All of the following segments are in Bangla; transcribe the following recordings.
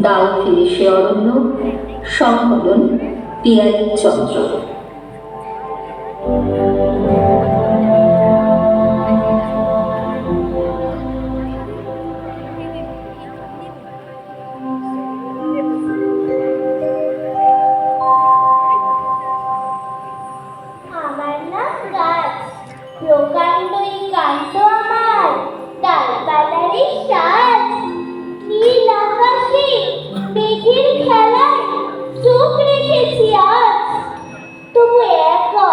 দাও ফিরে সে অরণ্য। সংকলন পিয়ালি চন্দ্র। আমার নাম গাছ, প্রকাণ্ডই কাণ্ড আমার, ডালপালারই সাজ। নীল আকাশে মেঘের খেলায় চোখ রেখেছি আজ। তবু একা,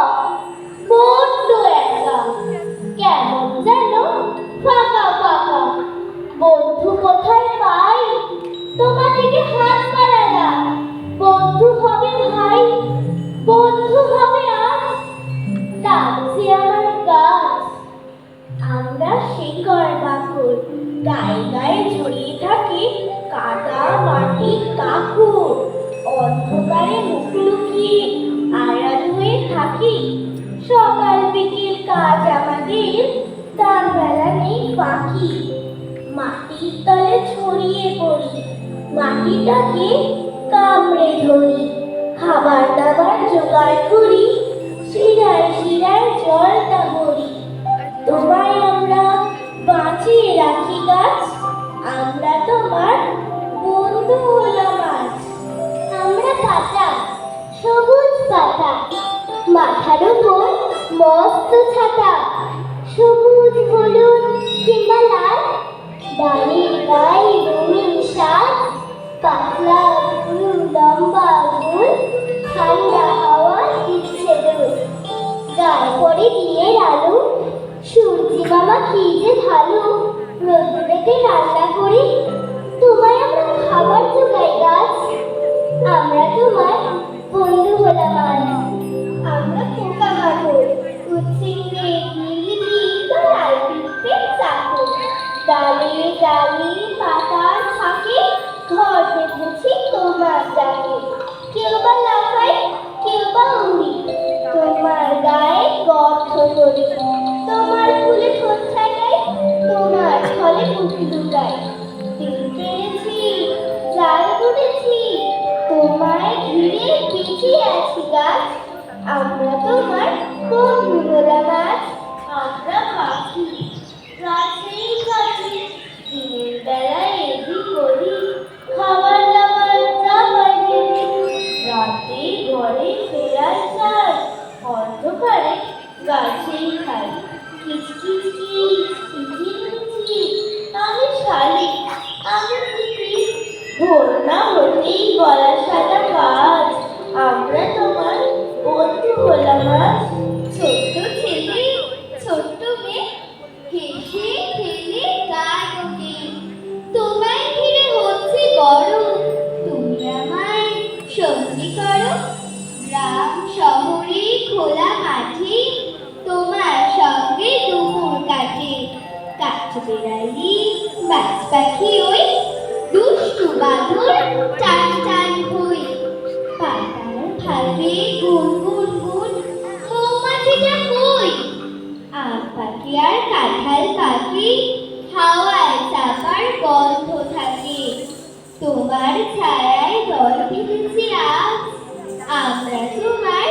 বড্ড একা, কেমন যেন ফাঁকা ফাঁকা। বন্ধু কোথায় পাই, তোমাদেরকে হাত বাড়ালা। বন্ধু হবে ভাই, বন্ধু হবে আজ। ডাকছে আমার গাছ। আমরা শিকড় বাকড়, গায়ে গায়ে জড়িয়ে থাকি কাদা মাটি কাকুর। অন্ধকারে মুখ লুকিয়ে আড়াল হয়ে থাকি। সকাল বিকেল কাজ আমাদের, তার বেলা নেই বাকি। মাটির তলে ছড়িয়ে পড়ি, মাটিটাকে কামড়ে ধরি। খাবার দাবার জোগাড় করি, শিরায় শিরায় জলটা ভরি। তোমায় আমরা বাঁচিয়ে রাখি গাছ, আমরা তোমার বন্ধু হলাম আজ। আমরা পাতা, সবুজ পাতা, মাথার উপর মস্ত ছাতা। সবুজ হলুদ কিংবা লাল, ডালের গায়ে রঙিন সাজ। পাতলা ফুল লম্বা ফুল, ঠান্ডা হাওয়া দিচ্ছে দোল। গায়ে পড়ে বিয়ের আলো, সূর্যি মামা কি যে ভালো। রোদ্দুরেতে রান্না করি, তোমায় আমরা খাবার জোগাই গাছ। আমরা তোমার বন্ধু হলাম আজ। আমরা পোকা মাকড়, কুচিংড়ে গিরগিটি, লাল পিঁপড়ে চাকর। ডালে ডালে পাতার ফাঁকে ঘর বেঁধেছি তোমার ডাকে। কেউ বা লাফাই, কেউ বা উড়ি, তোমার গায়ে গর্ত করি। তোমার ফুলে ঠোঁট ছাটাই, তোমার ফলে মুখে ঢুকাই। দিন পেরেছি, জাল বুনেছি, তোমায় ঘিরে বেঁচে আছি গাছ। আমরা তোমার বন্ধু হলাম আজ। আমরা পাখি, গাছেই কাছি, দিনের বেলায় এদিক ওদিক খাবার দাবার চাপাই দেবে। রাতে ঘরে ফেরার চাই, অন্ধকারে গাছেই খাই। কিচকিচ কিচ, কিচির মিচির, আমি শালিক, আমি তিতির। ভোর না হতেই গলা সাদা কাজ, আমরা তোমার বন্ধু হলাম আজ। ছোট্ট ছেলে, ছোট্ট মেয়ে, হেসে খেলে গান ওঠে। তোমায় ঘিরে হচ্ছে বড়, তুমি আমায় সঙ্গী করো। গ্রাম শহরে খোলা মাঠে, তোমার সঙ্গে দুপুর কাটে। কাঠ বেড়ালি, বাজ পাখি ওই, দুষ্টু বাদর টান টান হই। পাতার ভাবে গুন গুন গুন, মৌমাছিটা কই। আম পাখি আর কাঁঠাল পাখি, হাওয়ায় চাপার গন্ধ থাকে। তোমার ছায়ায় দল বেঁধেছি আজ, আমরা তোমার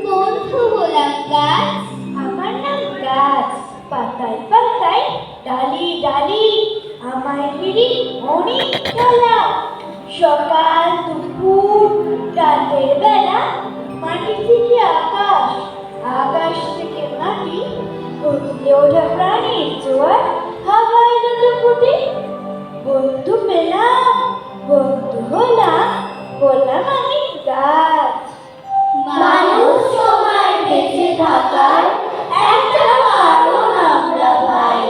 বন্ধু হলাম গাছ। আমার নাম গাছ, পাতায় পাতায় ডালি ডালি, আমায় ঘিরে অনেক খেলা। সকাল দুপুর রাতের বেলা, মাটি থেকে আকাশ, আকাশ থেকে মাটি, উঠলে ওঠা প্রাণীর জোয়ার হাওয়ায় লুটোপুটি। বন্ধু পেলাম, বন্ধু হলাম, বললাম আমি গাছ। মানুষ সময় বেঁচে থাকার একটা কারণ আমরা পাই,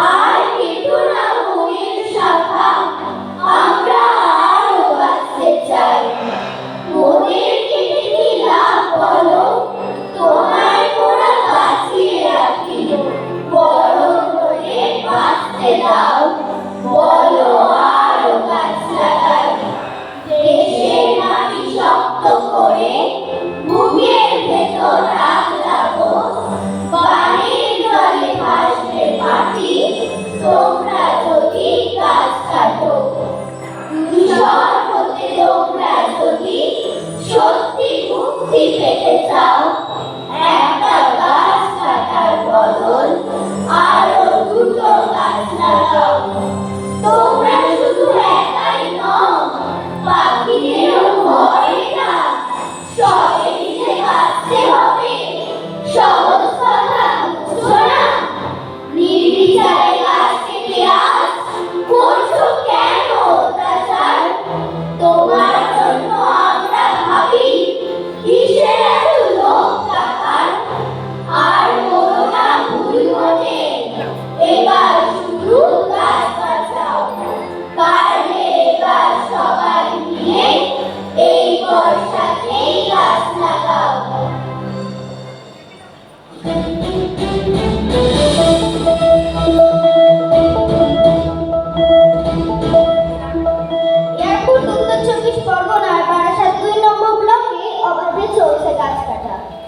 আর কেটো না বইয়ের শাখা, আমরা আরো বাঁচতে চাই। মোদের কেটে কি লাভ বলো, তোমায় মোরা বাঁচিয়ে রাখিল। বরং মোদের বাঁচতে দাও, বলো আরো গাছ লাগাই। দেশের মাটি শক্ত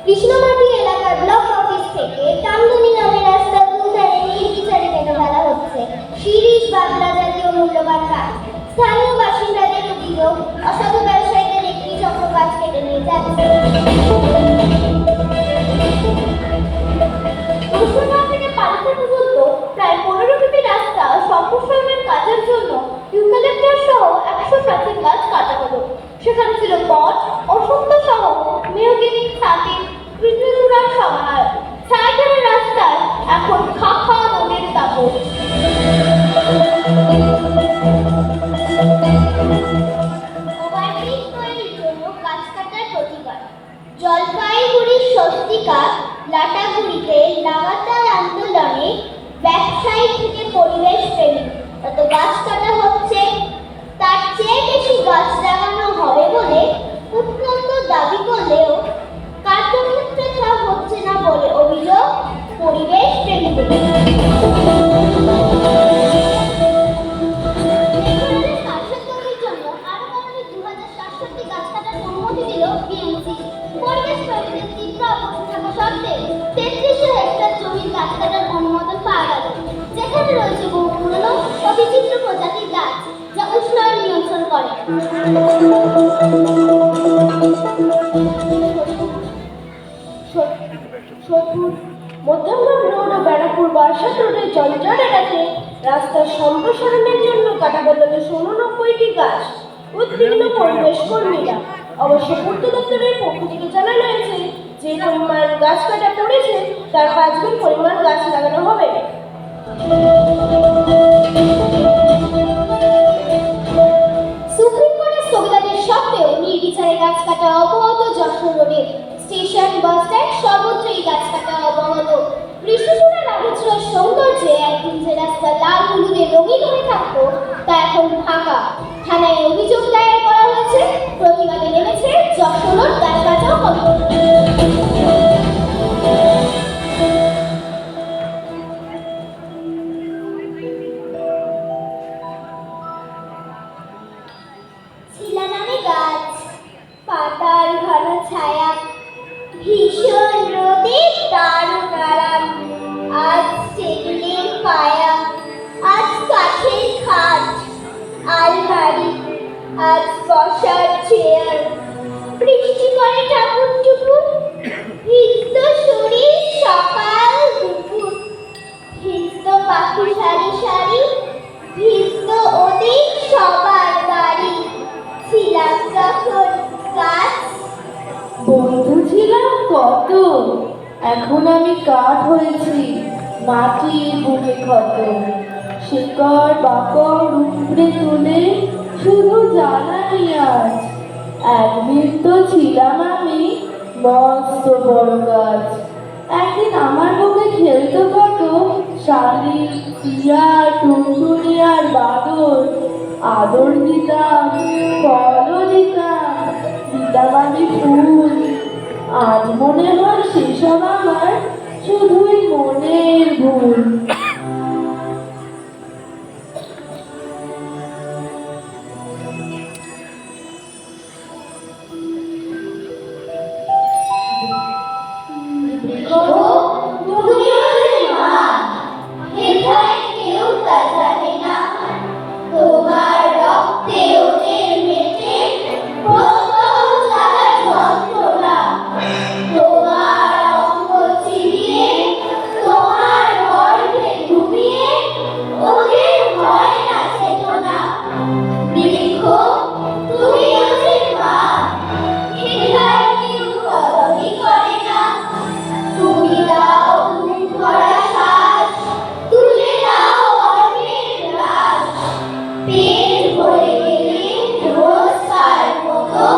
কৃষ্ণমাটি এলাকার ব্লক অফিস থেকে কামদুনি নামের রাস্তা দুধারে নির্বিচারে কেটে ফেলা হচ্ছে শিরীষ বাগলা জাতীয় মূল্যবান গাছ। স্থানীয় বাসিন্দাদের অভিযোগ, অসাধু ব্যবসায়ীদের একটি চক্র গাছ কেটে নিয়ে যাচ্ছে। মুর্শিদাবাদ থেকে পালিত পর্যন্ত প্রায় 15 কিমি রাস্তা সম্প্রসারণের কাজের জন্য ইউক্যালিপটাস সহ 100 প্রাচীন গাছ কাটা হলো। সেখানে ছিল বট, অসত্য সহ মেহগিনি, ছাতি, কৃষ্ণচূড়ার সমাহার। ছায়াঘেরা রাস্তায় এখন খাখা নদীর দাপট। ওভারব্রিজ তৈরির জন্য গাছ কাটার প্রতিবাদ। জলপাইগুড়ির স্বস্তিকা লাটাগুড়িতে লাগাতার আন্দোলনে ব্যবসায়ী থেকে পরিবেশ প্রেমী তত গাছ কাটা হচ্ছে। তার চেয়ে বেশি গাছ লাগানো হবে বলে উৎকণ্ঠ দাবি করলেও কার্যক্ষেত্রে তা হচ্ছে না বলে অভিযোগ পরিবেশ প্রেমীদের। পরিবেশ প্রেমীদের তীব্র আপত্তি থাকা সত্ত্বেও 3300 হেক্টর জমির গাছ কাটার অনুমোদন পাওয়া গেল, যেখানে রয়েছে বহু পুরনো ও বিচিত্র প্রজাতির গাছ যা উষ্ণায়ন নিয়ন্ত্রণ করে। মধ্যমগ্রাম রোড ও ব্যারাকপুর বারাসাত রোডের জঞ্জাট এড়াতে রাস্তার সম্প্রসারণের জন্য কাটা হল 89টি গাছ। উদ্বিগ্ন পরিবেশ কর্মীরা। অবশ্য পূর্ত দপ্তরের পক্ষ থেকে জানানো হয়েছে যে পরিমাণ গাছ কাটা পড়েছে তার 5 গুণ পরিমাণ গাছ লাগানো হবে। সুপ্রিম কোর্টের স্থগিতাদেশ সত্ত্বেও নির্বিচারে গাছ কাটা অব্যাহত। যশোর রোডের স্টেশন, বাস স্ট্যান্ড সর্বত্রই গাছ কাটা অব্যাহত। কৃষ্ণচূড়ার অবিচল সৌন্দর্যে একদিন যে রাস্তা লাল হলুদে রঙিন হয়ে থাকতো তা এখন ফাঁকা। থানায় অভিযোগ দায়ের করা হয়েছে, প্রতিবাদে নেমেছে যশোর রোড গাছ বাঁচাও কমিটি। ছিলা নামে গাছ, পাতার ঘন ছায়া, ভীষণ রোদে দারুণ আরাম। আজ টেবিলের পায়া, আজ কাঠের খাট, আলমারি, আজ বসার চেয়ার। বৃষ্টি করে টাপুর টুপুর, ভিজত শরীর সকাল দুপুর। ভিজত পাখি সারি সারি, ভিজত ওদের সবার বাড়ি। ছিলাম যখন গাছ, বন্ধু ছিলাম কত, এখন আমি কাঠ হয়েছি মাটির বুকে ক্ষত। শিকড় বাকড় উপড়ে তুলে শুধু জানাই আজ, একদিন তো ছিলাম আমি মস্ত বড় গাছ। একদিন আমার বুকে খেলতো কত শালিক, টিয়া, টুনটুনি আর বাদর। আদর দিতাম, ফলও দিতাম, দিতাম আমি ফুল। আজ মনে হয় সেসব আমার শুধুই মনের ভুল। তোমার রক্তে ওদের মেটে প্রথম জ্বালা যন্ত্রণা। তোমার অঙ্গ চিবিয়ে, তোমার গর্ভে ঘুমিয়ে ওদের হয় না চেতনা। বৃক্ষ তুমি ওদের মা, হেথায় কেউ কদরই করে না। তুমি দাও মুখ ভরা শ্বাস, তুলে দাও অর্ণের লাশ। পেট ভরে গেলে রোজ তার মতো